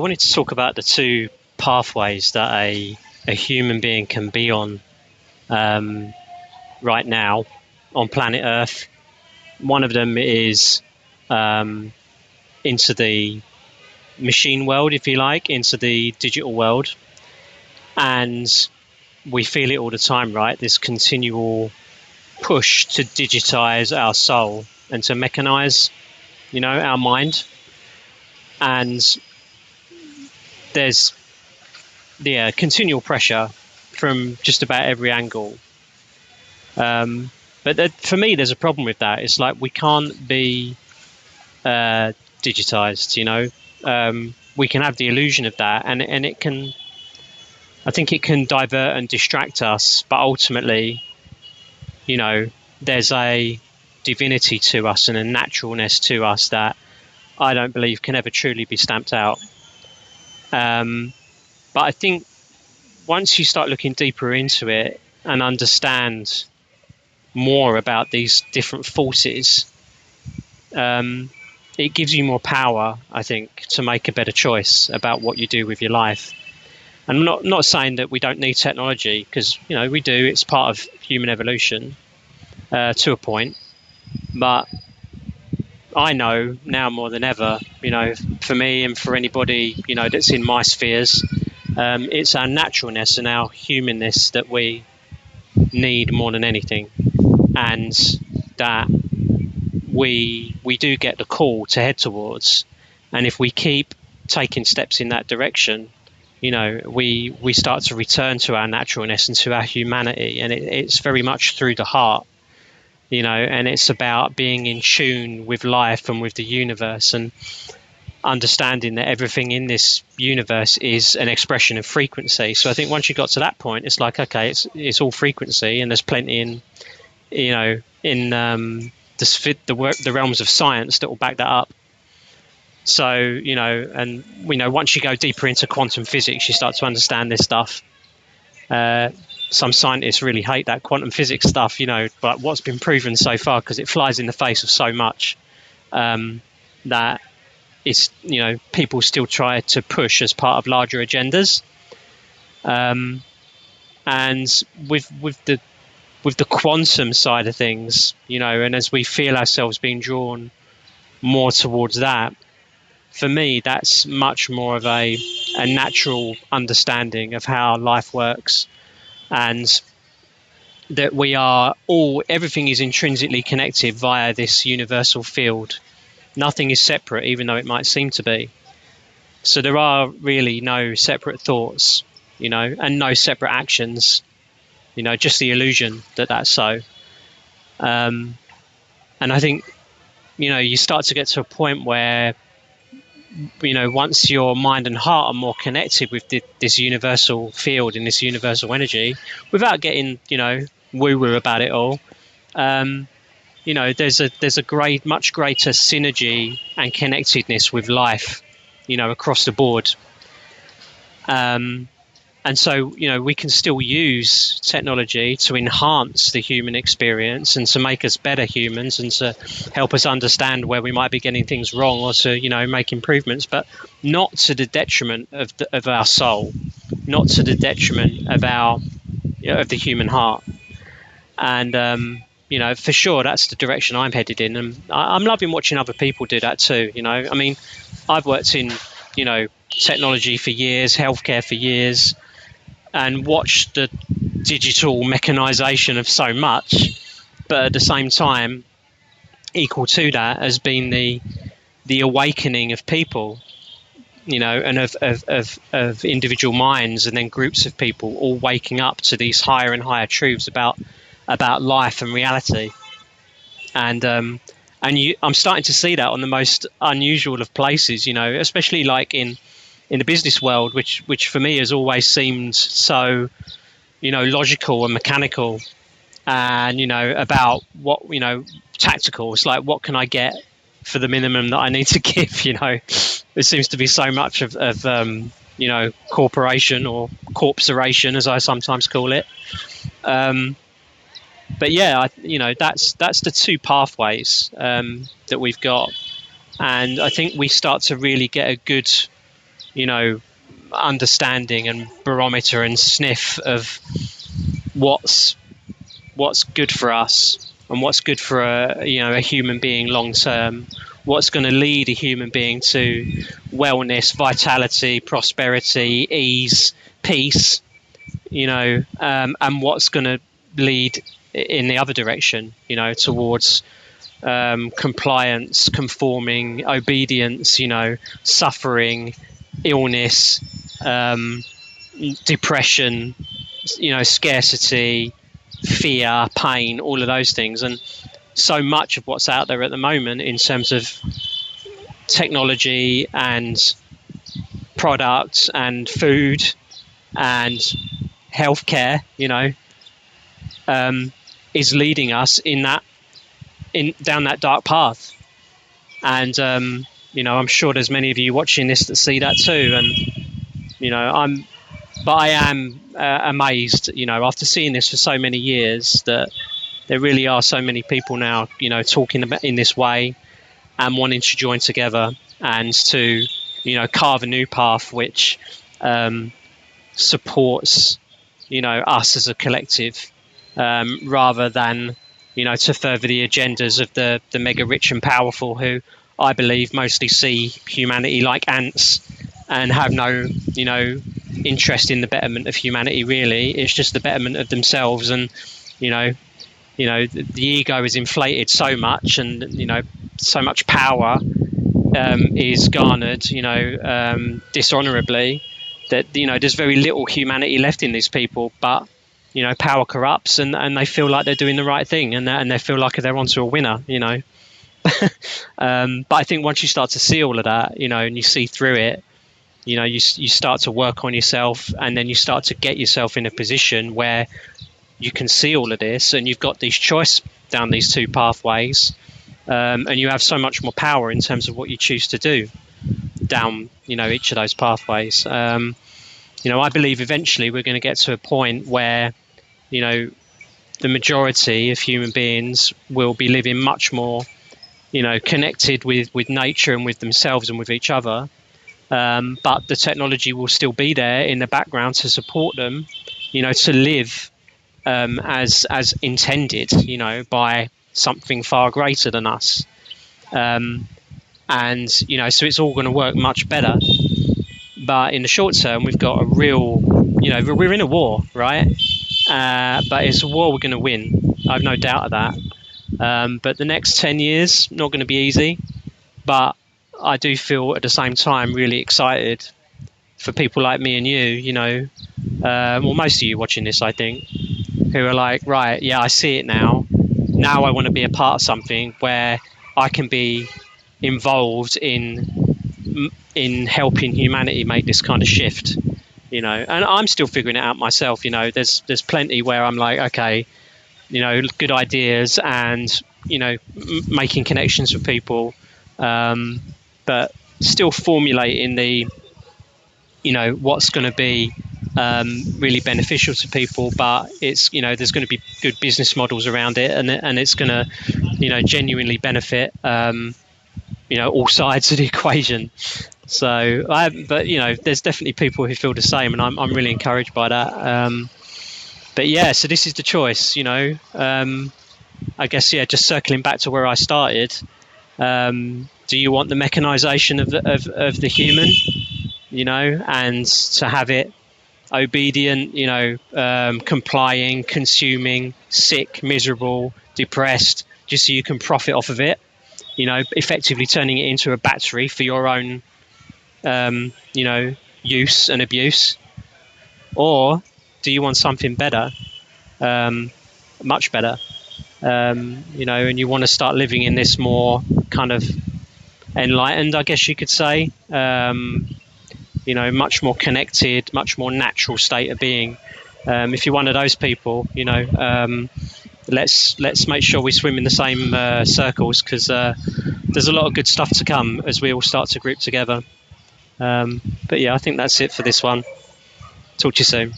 wanted to talk about the two pathways that a human being can be on right now on planet Earth. One of them is into the machine world, if you like, into the digital world. And we feel it all the time, right? This continual push to digitize our soul and to mechanize, our mind. And there's continual pressure from just about every angle. But for me, there's a problem with that. It's like we can't be digitized, we can have the illusion of that, and it can, I think it can divert and distract us, but ultimately, there's a divinity to us and a naturalness to us that I don't believe can ever truly be stamped out. But I think once you start looking deeper into it and understand more about these different forces, it gives you more power, I think, to make a better choice about what you do with your life. And I'm not saying that we don't need technology, because we do. It's part of human evolution to a point. But I know now more than ever, for me and for anybody that's in my spheres, it's our naturalness and our humanness that we need more than anything, and that we do get the call to head towards. And if we keep taking steps in that direction, we start to return to our naturalness and to our humanity, and it's very much through the heart, and it's about being in tune with life and with the universe, and understanding that everything in this universe is an expression of frequency. So I think once you got to that point, it's like, okay, it's all frequency, and there's plenty in the realms of science that will back that up. So and once you go deeper into quantum physics, you start to understand this stuff. Some scientists really hate that quantum physics stuff, but what's been proven so far, because it flies in the face of so much, that it's, people still try to push as part of larger agendas. And with the quantum side of things, and as we feel ourselves being drawn more towards that, for me, that's much more of a natural understanding of how life works, and that everything is intrinsically connected via this universal field. Nothing is separate, even though it might seem to be. So there are really no separate thoughts, and no separate actions, just the illusion that that's so. And I think, you start to get to a point where, once your mind and heart are more connected with this universal field and this universal energy, without getting, woo-woo about it all, there's a much greater synergy and connectedness with life, across the board. And so, we can still use technology to enhance the human experience and to make us better humans and to help us understand where we might be getting things wrong, or to, make improvements, but not to the detriment of our soul, not to the detriment of of the human heart. And, for sure, that's the direction I'm headed in. And I'm loving watching other people do that too. I mean, I've worked in, technology for years, healthcare for years, and watched the digital mechanization of so much. But at the same time, equal to that has been the awakening of people, and of individual minds, and then groups of people all waking up to these higher and higher truths about life and reality. And I'm starting to see that on the most unusual of places, especially like in the business world, which for me has always seemed so, logical and mechanical, and, about what, tactical. It's like, what can I get for the minimum that I need to give? There seems to be so much of corporation, or corpsoration, as I sometimes call it. But yeah, that's the two pathways that we've got, and I think we start to really get a good understanding and barometer and sniff of what's good for us and what's good for a human being long term, what's going to lead a human being to wellness, vitality, prosperity, ease, peace, and what's going to lead in the other direction, towards compliance, conforming, obedience, suffering, illness, depression, scarcity, fear, pain, all of those things. And so much of what's out there at the moment in terms of technology and products and food and healthcare, is leading us down that dark path. And I'm sure there's many of you watching this that see that too. And I am amazed, after seeing this for so many years, that there really are so many people now, talking about in this way and wanting to join together and to, carve a new path which supports, us as a collective, rather than, to further the agendas of the mega rich and powerful, who I believe mostly see humanity like ants and have no, interest in the betterment of humanity. Really, it's just the betterment of themselves. And the ego is inflated so much, and so much power is garnered dishonorably, that there's very little humanity left in these people. But power corrupts, and they feel like they're doing the right thing, and they feel like they're onto a winner. But I think once you start to see all of that, and you see through it, you start to work on yourself, and then you start to get yourself in a position where you can see all of this, and you've got these choice down these two pathways, and you have so much more power in terms of what you choose to do down each of those pathways. I believe eventually we're going to get to a point where the majority of human beings will be living much more connected with nature and with themselves and with each other, but the technology will still be there in the background to support them to live as intended by something far greater than us, and so it's all going to work much better. But in the short term, we've got a real, we're in a war, right? But it's a war we're going to win. I have no doubt of that. But the next 10 years, not going to be easy. But I do feel at the same time really excited for people like me and you, well, most of you watching this, I think, who are like, right, yeah, I see it now. Now I want to be a part of something where I can be involved in helping humanity make this kind of shift, and I'm still figuring it out myself. There's plenty where I'm like, okay, good ideas and making connections with people, but still formulating the what's going to be really beneficial to people. But it's there's going to be good business models around it, and it's going to genuinely benefit all sides of the equation. So but there's definitely people who feel the same, and I'm really encouraged by that. But yeah, so this is the choice. I guess, yeah, just circling back to where I started. Do you want the mechanization of the human, and to have it obedient, complying, consuming, sick, miserable, depressed, just so you can profit off of it, effectively turning it into a battery for your own, use and abuse? Or do you want something better, much better, and you want to start living in this more kind of enlightened, I guess you could say, much more connected, much more natural state of being. If you're one of those people, let's make sure we swim in the same circles, because there's a lot of good stuff to come as we all start to group together. But yeah, I think that's it for this one. Talk to you soon.